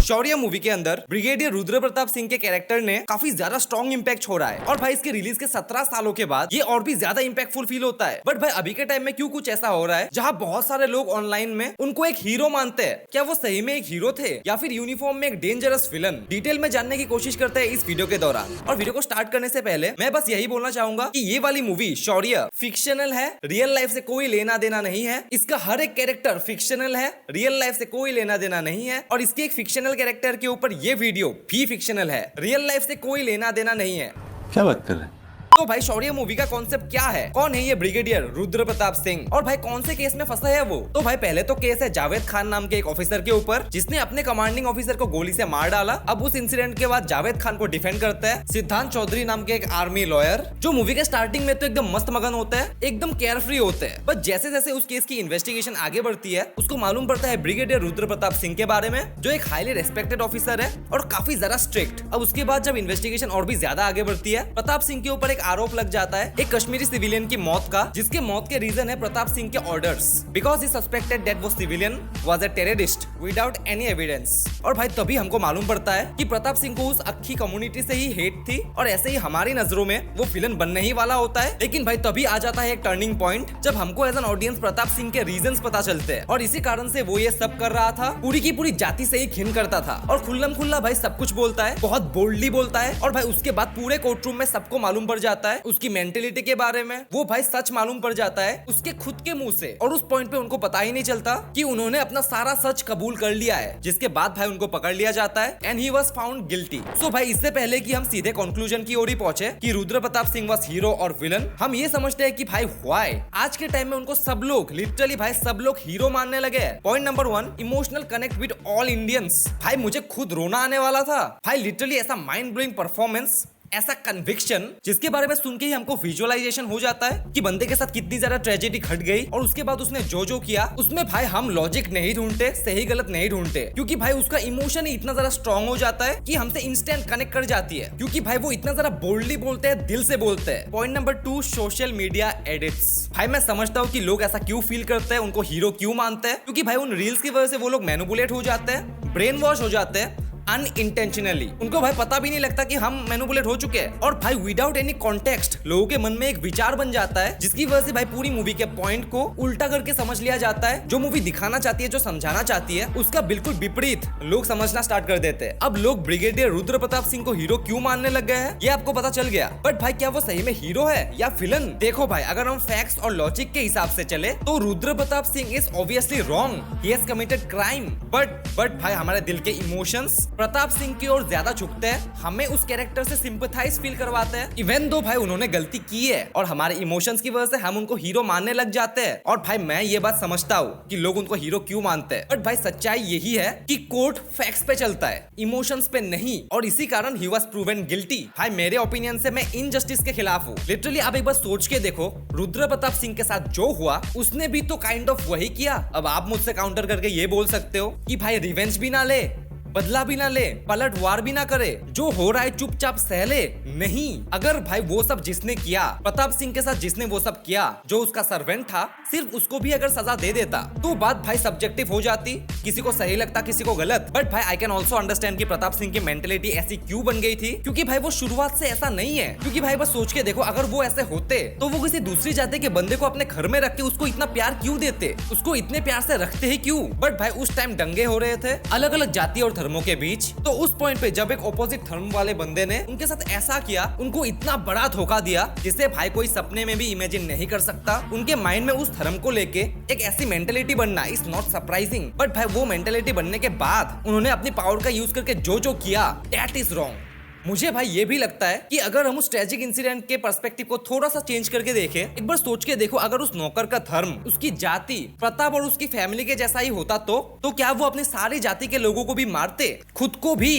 शौर्य movie के अंदर brigadier Rudra Pratap Singh के कैरेक्टर ने काफी ज्यादा स्ट्रॉन्ग इम्पैक्ट छोड़ा है और भाई इसके रिलीज के 17 सालों के बाद ये और भी ज्यादा इम्पैक्टफुल फील होता है। बट भाई अभी के टाइम में क्यों कुछ ऐसा हो रहा है जहाँ बहुत सारे लोग ऑनलाइन में उनको एक हीरो मानते हैं। क्या वो सही में एक हीरो थे या फिर यूनिफॉर्म में एक डेंजरस विलन? डिटेल में जानने की कोशिश करते हैं इस वीडियो के दौरान। और वीडियो को स्टार्ट करने से पहले मैं बस यही बोलना चाहूंगा कि ये वाली मूवी शौर्य फिक्शनल है, रियल लाइफ से कोई लेना देना नहीं है। इसका हर एक कैरेक्टर फिक्शनल है, रियल लाइफ से कोई लेना देना नहीं है। और इसके एक फिक्शनल कैरेक्टर के ऊपर ये वीडियो भी फिक्शनल है, रियल लाइफ से कोई लेना देना नहीं है। क्या बात कर रहे हैं? तो भाई शौर्य मूवी का कॉन्सेप्ट क्या है? कौन है ये ब्रिगेडियर रुद्र प्रताप सिंह और भाई कौन से केस में फंसा है वो? तो भाई पहले तो केस है जावेद खान नाम के एक ऑफिसर के ऊपर जिसने अपने कमांडिंग ऑफिसर को गोली से मार डाला। अब उस इंसिडेंट के बाद जावेद खान को डिफेंड करता है सिद्धांत चौधरी नाम के एक आर्मी लॉयर, जो मूवी के स्टार्टिंग में तो एकदम मस्त मगन होता है, एकदम केयरफ्री होते हैं। बट जैसे जैसे उस केस की इन्वेस्टिगेशन आगे बढ़ती है उसको मालूम पड़ता है ब्रिगेडियर रुद्र प्रताप सिंह के बारे में, जो एक हाईली रेस्पेक्टेड ऑफिसर है और काफी ज्यादा स्ट्रिक्ट। अब उसके बाद जब इन्वेस्टिगेशन और भी ज्यादा आगे बढ़ती है, प्रताप सिंह के ऊपर एक आरोप लग जाता है एक कश्मीरी सिविलियन की मौत का, जिसके मौत के रीजन है प्रताप सिंह के orders, because he suspected that वो civilian was a terrorist without any evidence. और भाई तभी हमको मालूम पड़ता है कि प्रताप सिंह को उस अक्खी कम्युनिटी से ही हेट थी और ऐसे ही हमारी नजरों में वो विलन बनने ही वाला होता है। लेकिन भाई तभी आ जाता है एक टर्निंग पॉइंट जब हमको as an audience Pratap Singh के रीजंस पता चलते हैं और इसी कारण से वो ये सब कर रहा था, पूरी की पूरी जाति से ही घिन करता था और खुल्लम खुल्ला भाई सब कुछ बोलता है, बहुत बोल्डली बोलता है। और भाई उसके बाद पूरे कोर्ट रूम में सबको मालूम पड़ जाता है उसकी मेंटेलिटी के बारे में, वो भाई सच मालूम पड़ जाता है उसके खुद के मुंह से। और उस पॉइंट पे उनको पता ही नहीं चलता कि उन्होंने अपना सारा सच कबूल कर लिया है, जिसके बाद भाई उनको पकड़ लिया जाता है and he was found guilty. So भाई इससे पहले कि हम सीधे कंक्लूजन की ओर ही पहुंचे कि रुद्र प्रताप सिंह वाज हीरो और विलन, हम ये समझते हैं कि भाई व्हाई आज के टाइम में उनको सब लोग लिटरली भाई सब लोग हीरो मानने लगे हैं। Point number 1, emotional connect with all Indians. भाई मुझे खुद रोना आने वाला था भाई, लिटरली ऐसा माइंड ब्लोइंग परफॉर्मेंस, ऐसा कन्विक्शन जिसके बारे में सुन के ही हमको विजुअलाइजेशन हो जाता है कि बंदे के साथ कितनी ज्यादा ट्रेजेडी घट गई और उसके बाद उसने जो जो किया उसमें भाई हम लॉजिक नहीं ढूंढते, सही गलत नहीं ढूंढते, क्योंकि भाई उसका इमोशन ही इतना ज्यादा स्ट्रॉन्ग हो जाता है कि हमसे इंस्टेंट कनेक्ट कर जाती है, क्योंकि भाई वो इतना ज्यादा बोल्डली बोलते हैं, दिल से बोलते हैं। Point number 2, social media edits. भाई मैं समझता हूँ कि लोग ऐसा क्यों फील करते हैं, उनको हीरो क्यों मानते हैं, क्योंकि भाई उन रील्स की वजह से वो लोग मैनिपुलेट हो जाते हैं, ब्रेन वॉश हो जाते हैं अनइंटेंशनली। उनको भाई पता भी नहीं लगता कि हम मैनिपुलेट हो चुके हैं और भाई विदाउट एनी कॉन्टेक्स्ट लोगों के मन में एक विचार बन जाता है, जिसकी वजह से भाई पूरी मूवी के पॉइंट को उल्टा करके समझ लिया जाता है। जो मूवी दिखाना चाहती है, जो समझाना चाहती है, उसका बिल्कुल विपरीत लोग समझना स्टार्ट कर देते हैं। अब लोग ब्रिगेडियर रुद्र प्रताप सिंह को हीरो क्यों मानने लग गए हैं ये आपको पता चल गया। बट भाई क्या वो सही में हीरो है या विलन? देखो भाई अगर हम फैक्ट्स और लॉजिक के हिसाब से चले तो Rudra Pratap Singh is obviously wrong, he has committed crime. But भाई हमारे दिल के इमोशंस प्रताप सिंह की ओर ज्यादा झुकते हैं, हमें उस कैरेक्टर से सिंपैथाइज फील करवाते हैं इवन दो भाई उन्होंने गलती की है, और हमारे इमोशंस की वजह से हम उनको हीरो मानने लग जाते हैं। और भाई मैं ये बात समझता हूँ कि लोग उनको हीरो क्यों मानते हैं, बट भाई सच्चाई यही है कि कोर्ट फैक्ट्स पे चलता है, इमोशंस पे नहीं, और इसी कारण ही वाज प्रूवन गिल्टी। भाई मेरे ओपिनियन से मैं इनजस्टिस के खिलाफ हूँ। लिटरली आप एक बार सोच के देखो, रुद्र प्रताप सिंह के साथ जो हुआ उसने भी तो काइंड ऑफ वही किया। अब आप मुझसे काउंटर करके ये बोल सकते हो कि भाई रिवेंज भी ना ले, बदला भी ना ले, पलटवार भी ना करे, जो हो रहा है चुपचाप सह ले। नहीं, अगर भाई वो सब जिसने किया, प्रताप सिंह के साथ जिसने वो सब किया, जो उसका सर्वेंट था, सिर्फ उसको भी अगर सजा दे देता तो बात भाई सब्जेक्टिव हो जाती, किसी को सही लगता किसी को गलत। बट भाई आई कैन ऑल्सो अंडरस्टैंड कि प्रताप सिंह की मेंटेलिटी ऐसी क्यों बन गई थी, क्योंकि भाई वो शुरुआत से ऐसा नहीं है। क्योंकि भाई बस सोच के देखो, अगर वो ऐसे होते तो वो किसी दूसरी जाति के बंदे को अपने घर में रख के उसको इतना प्यार क्यों देते, उसको इतने प्यार से रखते ही क्यों? बट भाई उस टाइम दंगे हो रहे थे अलग अलग जाति और धर्मों के बीच, तो उस पॉइंट पे जब एक ऑपोजिट धर्म वाले बंदे ने उनके साथ ऐसा किया, उनको इतना बड़ा धोखा दिया जिसे भाई कोई सपने में भी इमेजिन नहीं कर सकता। उनके माइंड में उस धर्म को लेके एक ऐसी मेंटेलिटी बनना इज नॉट सरप्राइजिंग, बट भाई वो मेंटेलिटी बनने के बाद उन्होंने अपनी पावर का यूज करके जो जो किया दैट इज रॉन्ग। मुझे भाई ये भी लगता है कि अगर हम उस ट्रेजिक इंसिडेंट के पर्सपेक्टिव को थोड़ा सा चेंज करके देखें, एक बार सोच के देखो, अगर उस नौकर का धर्म, उसकी जाति, प्रताप और उसकी फैमिली के जैसा ही होता तो क्या वो अपनी सारी जाति के लोगों को भी मारते, खुद को भी?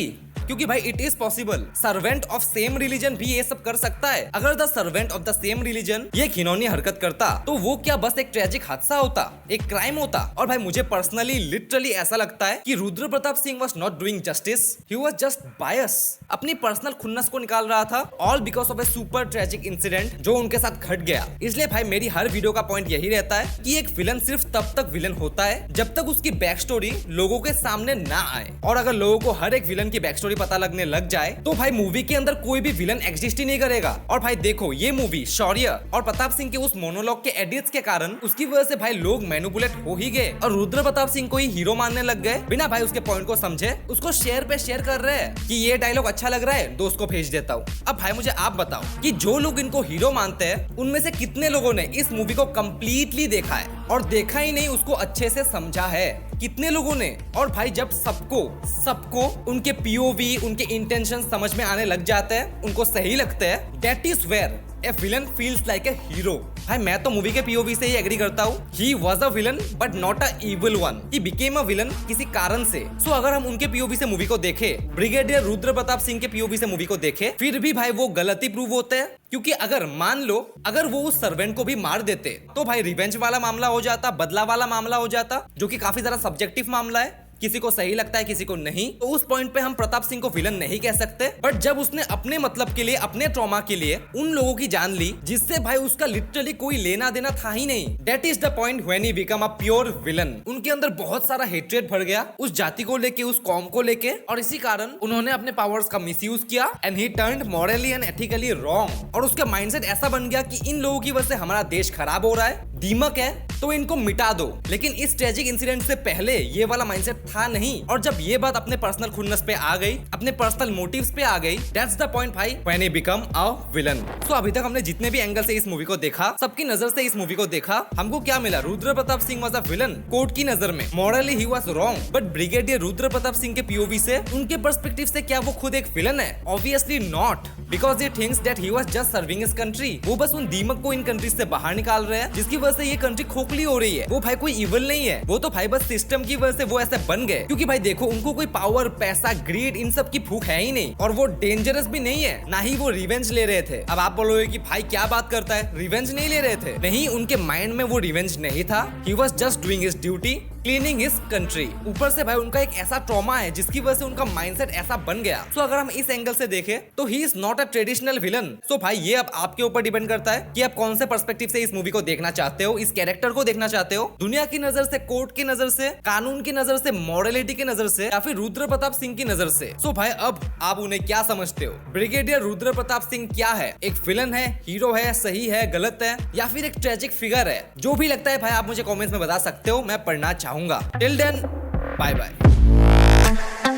क्योंकि भाई it is possible, servant of same religion भी ये सब कर सकता है। अगर the servant of the same religion ये घिनौनी हरकत करता तो वो क्या बस एक ट्रेजिक हादसा होता, एक क्राइम होता। और भाई मुझे पर्सनली लिटरली ऐसा लगता है कि Rudra Pratap Singh was not doing justice, he was just biased, अपनी पर्सनल खुन्नस को निकाल रहा था, all because of a super tragic incident जो उनके साथ घट गया। इसलिए भाई मेरी हर वीडियो का पॉइंट यही रहता है कि एक विलन सिर्फ तब तक विलन होता है जब तक उसकी बैक स्टोरी लोगों के सामने ना आए। और अगर लोगों को हर एक विलन की बैक स्टोरी पता लगने लग जाए तो भाई मूवी के अंदर कोई भी विलन एग्जिस्ट ही नहीं करेगा। और भाई देखो ये मूवी शौर्य और प्रताप सिंह के उस मोनोलॉग के एडिट्स के कारण उसकी वजह से भाई लोग मैनिपुलेट हो ही गए और रुद्र प्रताप सिंह को ही हीरो मानने लग गए, बिना भाई उसके पॉइंट को समझे उसको शेयर पे शेयर कर रहे हैं कि ये डायलॉग अच्छा लग रहा है, दोस्त को भेज देता हूँ। अब भाई मुझे आप बताओ कि जो लोग इनको हीरो मानते हैं उनमें से कितने लोगों ने इस मूवी को कंप्लीटली देखा है, और देखा ही नहीं उसको अच्छे से समझा है, कितने लोगों ने। और भाई जब सबको उनके पीओवी, उनके इंटेंशन समझ में आने लग जाते हैं, उनको सही लगते हैं, that is where a villain feels like a hero. भाई मैं तो मूवी के पीओवी से ही एग्री करता हूँ, he was a villain but not a evil one, he became a villain किसी कारण से। सो अगर हम उनके पीओवी से मूवी को देखें, ब्रिगेडियर रुद्र प्रताप सिंह के पीओवी से मूवी को देखें, फिर भी भाई वो गलती प्रूव होते हैं। क्योंकि अगर मान लो अगर वो उस सर्वेंट को भी मार देते तो भाई रिवेंज वाला मामला हो जाता, बदला वाला मामला हो जाता, जो कि काफी ज्यादा सब्जेक्टिव मामला है, किसी को सही लगता है किसी को नहीं। तो उस पॉइंट पे हम प्रताप सिंह को विलन नहीं कह सकते। बट जब उसने अपने मतलब के लिए, अपने ट्रॉमा के लिए उन लोगों की जान ली जिससे भाई उसका लिटरली कोई लेना देना था ही नहीं, that is the point when he become a pure villain. उनके अंदर बहुत सारा हेट्रेड भर गया उस जाति को लेके, उस कौम को लेके, और इसी कारण उन्होंने अपने पावर्स का मिसयूज किया and he turned morally and ethically wrong. और उसका माइंडसेट ऐसा बन गया कि इन लोगों की वजह से हमारा देश खराब हो रहा है, दीमक है तो इनको मिटा दो। लेकिन इस ट्रेजिक इंसिडेंट से पहले ये वाला माइंडसेट था नहीं। और जब ये बात अपने पर्सनल खुन्नस पे आ गई, अपने पर्सनल मोटिव्स पे आ गई, दैट्स द पॉइंट भाई when he become a villain. So अभी तक हमने जितने भी एंगल से इस मूवी को देखा, सबकी नजर से इस मूवी को देखा, हमको क्या मिला? Rudra Pratap Singh was a villain court की नजर में, morally he was wrong. But brigadier Rudra Pratap Singh के पीओवी से, उनके पर्सपेक्टिव से क्या वो खुद एक विलन है? Obviously not, because he thinks that he was just serving his country. वो बस उन दीमक को इन कंट्रीज से बाहर निकाल रहे हैं जिसकी वजह से ये कंट्री खोखली हो रही है। वो भाई कोई इविल नहीं है, वो तो भाई बस सिस्टम की वजह से वो ऐसे बन गए। क्योंकि भाई देखो उनको कोई पावर, पैसा, ग्रीड इन सब की भूख है ही नहीं, और वो डेंजरस भी नहीं है, ना ही वो रिवेंज ले रहे थे। अब आप बोलोगे कि भाई क्या बात करता है, रिवेंज नहीं ले रहे थे? नहीं, उनके माइंड में वो रिवेंज नहीं था, ही was just doing his duty, cleaning his country. ऊपर से भाई उनका एक ऐसा ट्रॉमा है जिसकी वजह से उनका माइंडसेट ऐसा बन गया। सो अगर हम इस एंगल से देखें तो he is not a traditional villain. So भाई ये अब आपके ऊपर डिपेंड करता है कि आप कौन से पर्सपेक्टिव से इस मूवी को देखना चाहते हो, इस कैरेक्टर को देखना चाहते हो, दुनिया की नजर से, कोर्ट की नजर से, कानून की नजर से, मॉरलिटी की नजर से, या फिर रुद्र प्रताप सिंह की नजर से। सो भाई अब आप उन्हें क्या समझते हो? ब्रिगेडियर रुद्र प्रताप सिंह क्या है? एक विलन है, हीरो है, सही है, गलत है, या फिर एक ट्रेजिक फिगर है? जो भी लगता है भाई आप मुझे कमेंट्स में बता सकते हो, मैं पढ़ना चाहूंगा। Till then, bye bye.